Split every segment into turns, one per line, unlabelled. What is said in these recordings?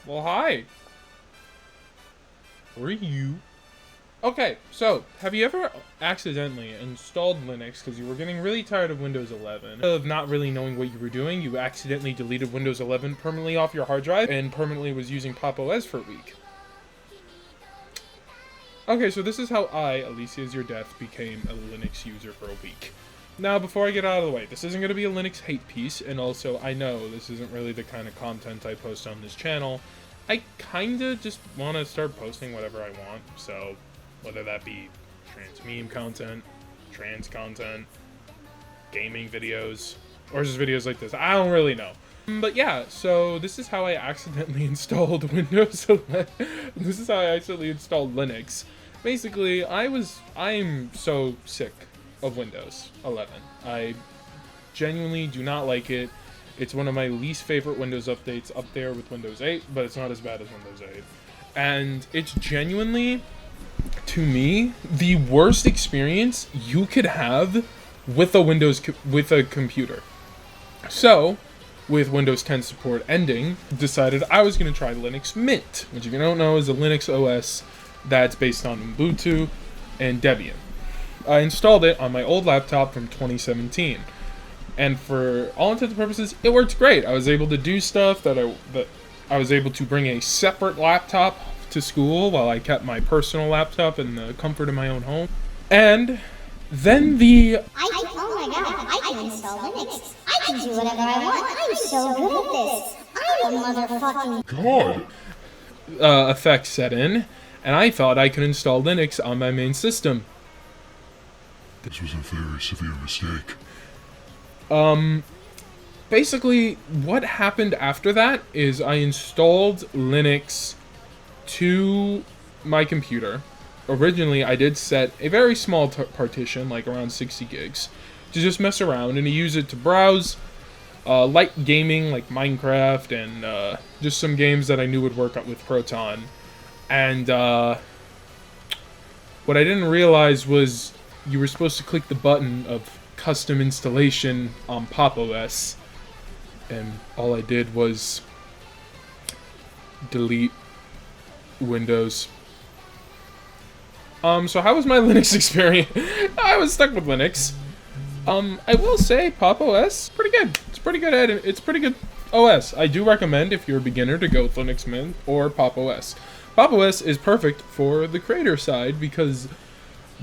Well, hi. Who are you? Okay, so, have you ever accidentally installed Linux because you were getting really tired of Windows 11? Of not really knowing what you were doing, you accidentally deleted Windows 11 permanently off your hard drive and permanently was using Pop! OS for a week. Okay, so this is how I, Alicia Is Your Death, became a Linux user for a week. Now, before I get out of the way, this isn't going to be a Linux hate piece, and also, I know this isn't really the kind of content I post on this channel. I kinda just want to start posting whatever I want, so whether that be trans meme content, trans content, gaming videos, or just videos like this, I don't really know. But yeah, so this is how I accidentally installed Windows 11. This is how I accidentally installed Linux. Basically, I'm so sick of Windows 11. I genuinely do not like it. It's one of my least favorite Windows updates, up there with Windows 8, but it's not as bad as Windows 8. And it's genuinely, to me, the worst experience you could have with a computer. So, with Windows 10 support ending, decided I was going to try Linux Mint, which if you don't know is a Linux OS that's based on Ubuntu and Debian. I installed it on my old laptop from 2017. And for all intents and purposes, it worked great. I was able to do stuff that I was able to bring a separate laptop to school while I kept my personal laptop in the comfort of my own home. And then
oh my god, I can install Linux. I can do whatever I want. I'm so good at this. I'm a motherfucking
God effect set in, and I thought I could install Linux on my main system.
This was a very severe mistake.
Basically, what happened after that is I installed Linux to my computer. Originally, I did set a very small partition, like around 60 gigs, to just mess around and to use it to browse, light gaming like Minecraft and just some games that I knew would work with Proton. And what I didn't realize was you were supposed to click the button of custom installation on Pop! OS, and all I did was delete Windows. So how was my Linux experience? I was stuck with Linux. I will say Pop! OS, pretty good. It's pretty good it's pretty good OS. I do recommend if you're a beginner to go with Linux Mint or Pop! OS. Pop! OS is perfect for the creator side because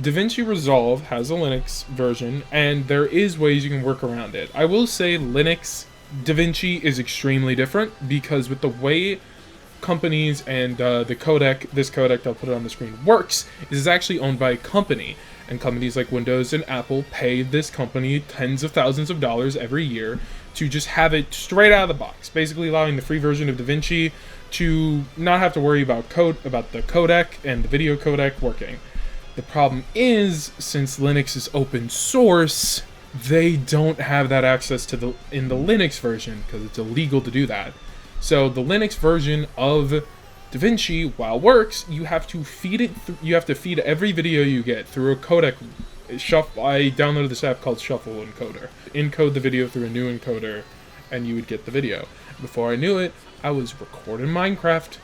DaVinci Resolve has a Linux version, and there is ways you can work around it. I will say Linux DaVinci is extremely different because with the way companies and this codec, I'll put it on the screen, works, is actually owned by a company. And companies like Windows and Apple pay this company tens of thousands of dollars every year to just have it straight out of the box, basically allowing the free version of DaVinci to not have to worry about the codec and the video codec working. The problem is, since Linux is open source, they don't have that access to in the Linux version because it's illegal to do that. So the Linux version of DaVinci, while works, you have to feed it. You have to feed every video you get through a codec. I downloaded this app called Shuffle Encoder. Encode the video through a new encoder, and you would get the video. Before I knew it, I was recording Minecraft.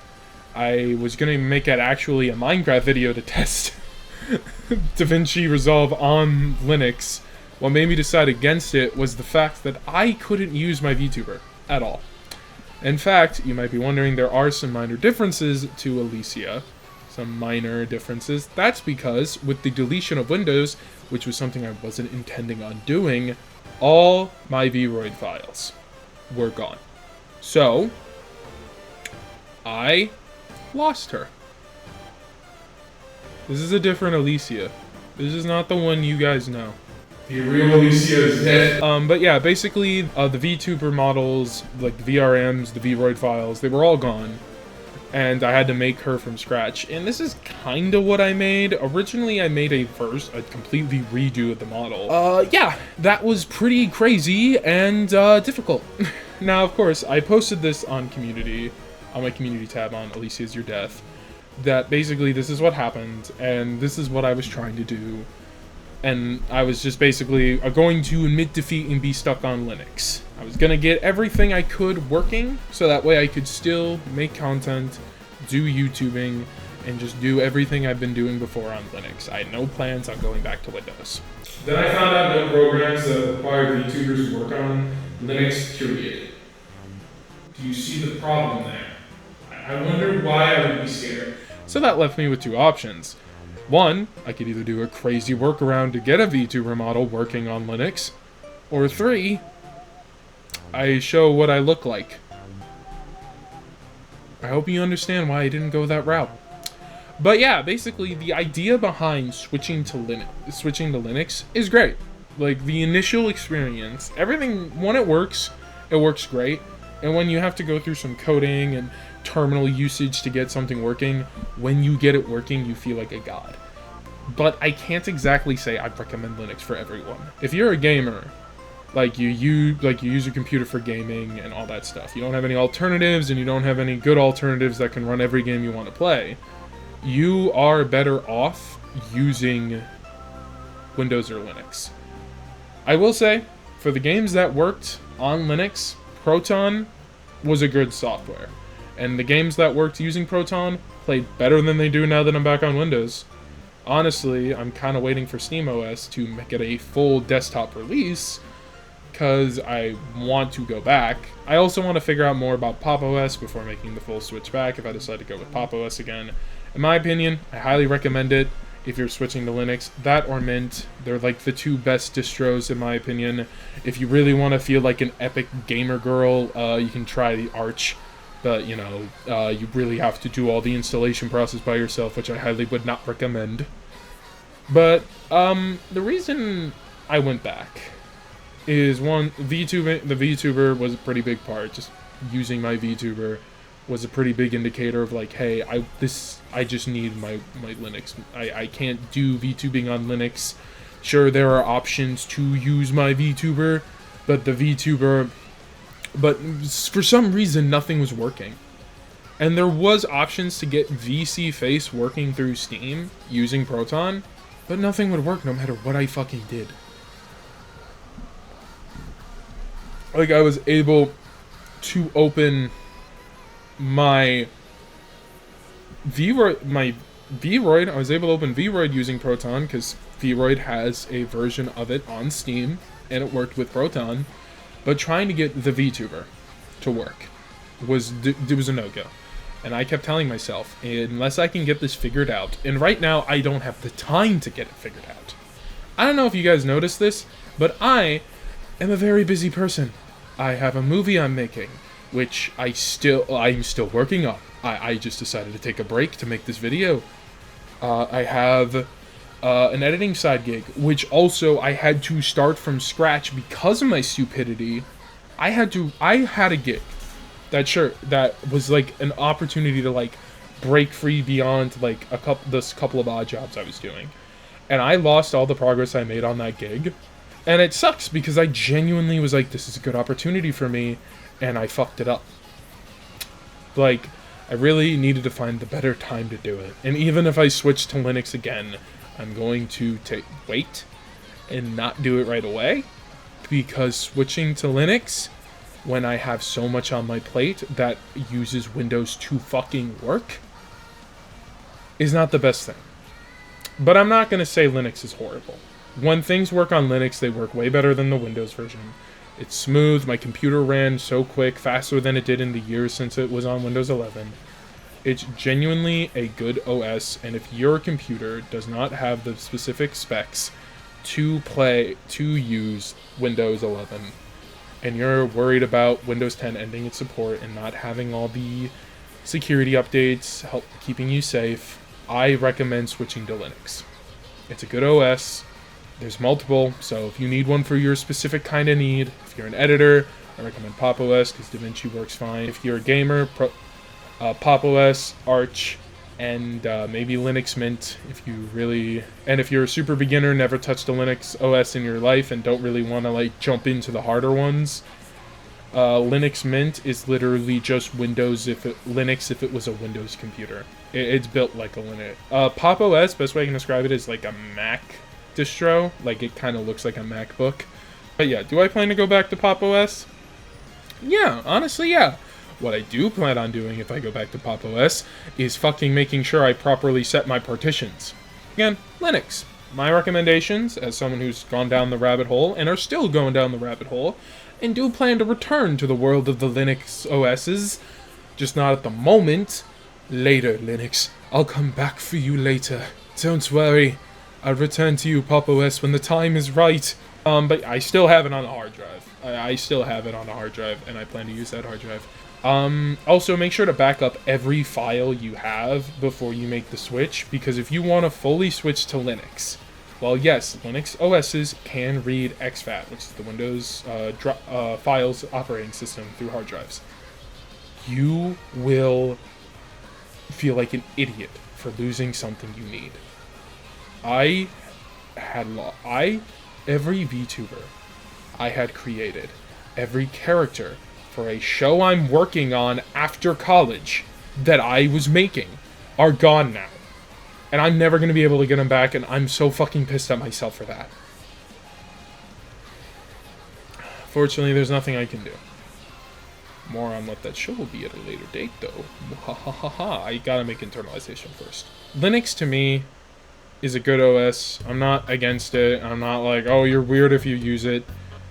I was gonna make it actually a Minecraft video to test DaVinci Resolve on Linux. What made me decide against it was the fact that I couldn't use my VTuber at all. In fact, you might be wondering, there are some minor differences to Alicia. Some minor differences. That's because with the deletion of Windows, which was something I wasn't intending on doing, all my Vroid files were gone. So, I lost her. This is a different Alicia. This is not the one you guys know.
The real Alicia is dead.
But yeah, basically, the VTuber models, like the VRMs, the Vroid files, they were all gone. And I had to make her from scratch. And this is kinda what I made. Originally, I made a completely redo of the model. Yeah, that was pretty crazy and, difficult. Now, of course, I posted this on my community tab on Alicia Is Your Death, that basically this is what happened, and this is what I was trying to do. And I was just basically going to admit defeat and be stuck on Linux. I was gonna get everything I could working, so that way I could still make content, do YouTubing, and just do everything I've been doing before on Linux. I had no plans on going back to Windows. Then I found out no programs that require VTubers to work on Linux, period. Do you see the problem there? I wondered why I would be scared. So that left me with two options. One, I could either do a crazy workaround to get a VTuber model working on Linux, or three, I show what I look like. I hope you understand why I didn't go that route. But yeah, basically the idea behind switching to Linux is great. Like the initial experience, everything, when it works great. And when you have to go through some coding and terminal usage to get something working, when you get it working, you feel like a god. But I can't exactly say I'd recommend Linux for everyone. If you're a gamer, like you use your computer for gaming and all that stuff, you don't have any alternatives and you don't have any good alternatives that can run every game you want to play, you are better off using Windows or Linux. I will say, for the games that worked on Linux, Proton was a good software. And the games that worked using Proton played better than they do now that I'm back on Windows. Honestly, I'm kind of waiting for SteamOS to get a full desktop release, because I want to go back. I also want to figure out more about Pop! OS before making the full switch back if I decide to go with Pop! OS again. In my opinion, I highly recommend it if you're switching to Linux. That or Mint, they're like the two best distros in my opinion. If you really want to feel like an epic gamer girl, you can try the Arch. But, you know, you really have to do all the installation process by yourself, which I highly would not recommend. But, the reason I went back is, one, the VTuber was a pretty big part. Just using my VTuber was a pretty big indicator of like, hey, I just need my Linux. I can't do VTubing on Linux. Sure, there are options to use my VTuber, but for some reason nothing was working. And there was options to get VC Face working through Steam using Proton, but nothing would work no matter what I fucking did. Like, I was able to open my Vroid, I was able to open Vroid using Proton, because Vroid has a version of it on Steam, and it worked with Proton. But trying to get the VTuber to work was a no-go. And I kept telling myself, unless I can get this figured out, and right now I don't have the time to get it figured out. I don't know if you guys noticed this, but I am a very busy person. I have a movie I'm making, which I'm still working on. I just decided to take a break to make this video. I have an editing side gig, which also I had to start from scratch because of my stupidity. I had a gig that was like an opportunity to like break free beyond like this couple of odd jobs I was doing, and I lost all the progress I made on that gig, and it sucks because I genuinely was like, this is a good opportunity for me, and I fucked it up. Like, I really needed to find the better time to do it, and even if I switch to Linux again, I'm going to wait and not do it right away, because switching to Linux when I have so much on my plate that uses Windows to fucking work is not the best thing. But I'm not going to say Linux is horrible. When things work on Linux, they work way better than the Windows version. It's smooth. My computer ran so quick, faster than it did in the years since it was on Windows 11. It's genuinely a good OS, and if your computer does not have the specific specs to use Windows 11, and you're worried about Windows 10 ending its support and not having all the security updates keeping you safe, I recommend switching to Linux. It's a good OS. There's multiple, so if you need one for your specific kind of need, if you're an editor, I recommend Pop! OS because DaVinci works fine. If you're a gamer, Pop! OS, Arch, and maybe Linux Mint if you're a super beginner, never touched a Linux OS in your life and don't really want to like jump into the harder ones, Linux Mint is literally just Linux if it was a Windows computer. It's built like a Linux. Pop! OS, best way I can describe it is like a Mac distro, like it kind of looks like a MacBook. But yeah, do I plan to go back to Pop! OS? Yeah, honestly, yeah. What I do plan on doing if I go back to Pop! OS is fucking making sure I properly set my partitions. Again, Linux. My recommendations, as someone who's gone down the rabbit hole, and are still going down the rabbit hole, and do plan to return to the world of the Linux OSs, just not at the moment. Later, Linux. I'll come back for you later. Don't worry. I'll return to you, Pop! OS, when the time is right. But I still have it on a hard drive. I still have it on a hard drive, and I plan to use that hard drive. Also, make sure to back up every file you have before you make the switch, because if you want to fully switch to Linux, well, yes, Linux OSs can read exFAT, which is the Windows files operating system, through hard drives. You will feel like an idiot for losing something you need. Every VTuber I had created, every character for a show I'm working on after college that I was making, are gone now. And I'm never going to be able to get them back, and I'm so fucking pissed at myself for that. Fortunately, there's nothing I can do. More on what that show will be at a later date, though. I gotta make internalization first. Linux, to me, is a good OS. I'm not against it. I'm not like, oh, you're weird if you use it.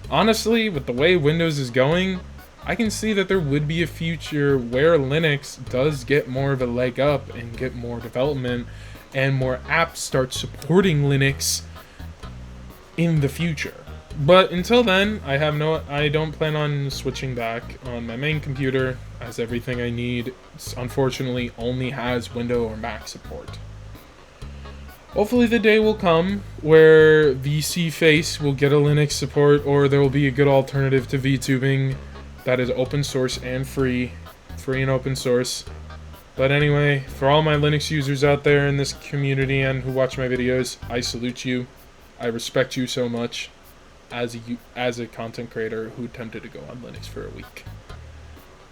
Honestly, with the way Windows is going, I can see that there would be a future where Linux does get more of a leg up and get more development and more apps start supporting Linux in the future. But until then, I don't plan on switching back on my main computer, as everything I need, unfortunately, only has Windows or Mac support. Hopefully the day will come where VSeeFace will get a Linux support, or there will be a good alternative to VTubing that is open source and free and open source. But anyway, for all my Linux users out there in this community and who watch my videos, I salute you. I respect you so much as a content creator who attempted to go on Linux for a week.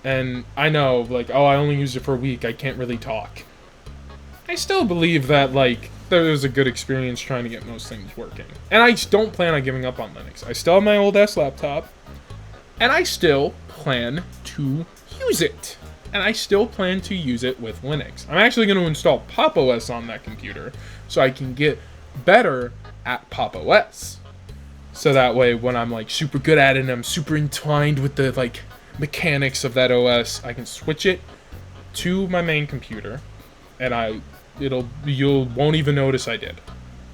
And I know, like, oh, I only used it for a week, I can't really talk. I still believe that, like, there was a good experience trying to get most things working. And I don't plan on giving up on Linux. I still have my old ass laptop, and I still plan to use it. And I still plan to use it with Linux. I'm actually going to install Pop! OS on that computer so I can get better at Pop! OS. So that way, when I'm like super good at it and I'm super entwined with the like mechanics of that OS, I can switch it to my main computer, and you won't even notice I did.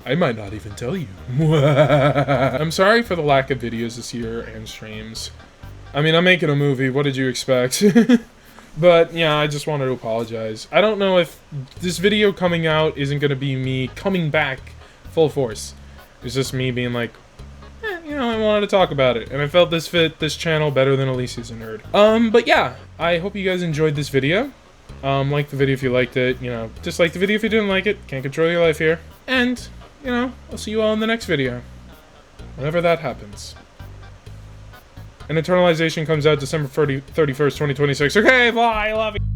I might not even tell you. I'm sorry for the lack of videos this year and streams. I mean, I'm making a movie. What did you expect? But yeah, I just wanted to apologize. I don't know if this video coming out isn't going to be me coming back full force. It's just me being like, I wanted to talk about it, and I felt this fit this channel better than Alicia's a Nerd. But yeah, I hope you guys enjoyed this video. Like the video if you liked it, dislike the video if you didn't like it. Can't control your life here. And, I'll see you all in the next video. Whenever that happens. And Internalization comes out December 31st, 2026. Okay, bye, I love you.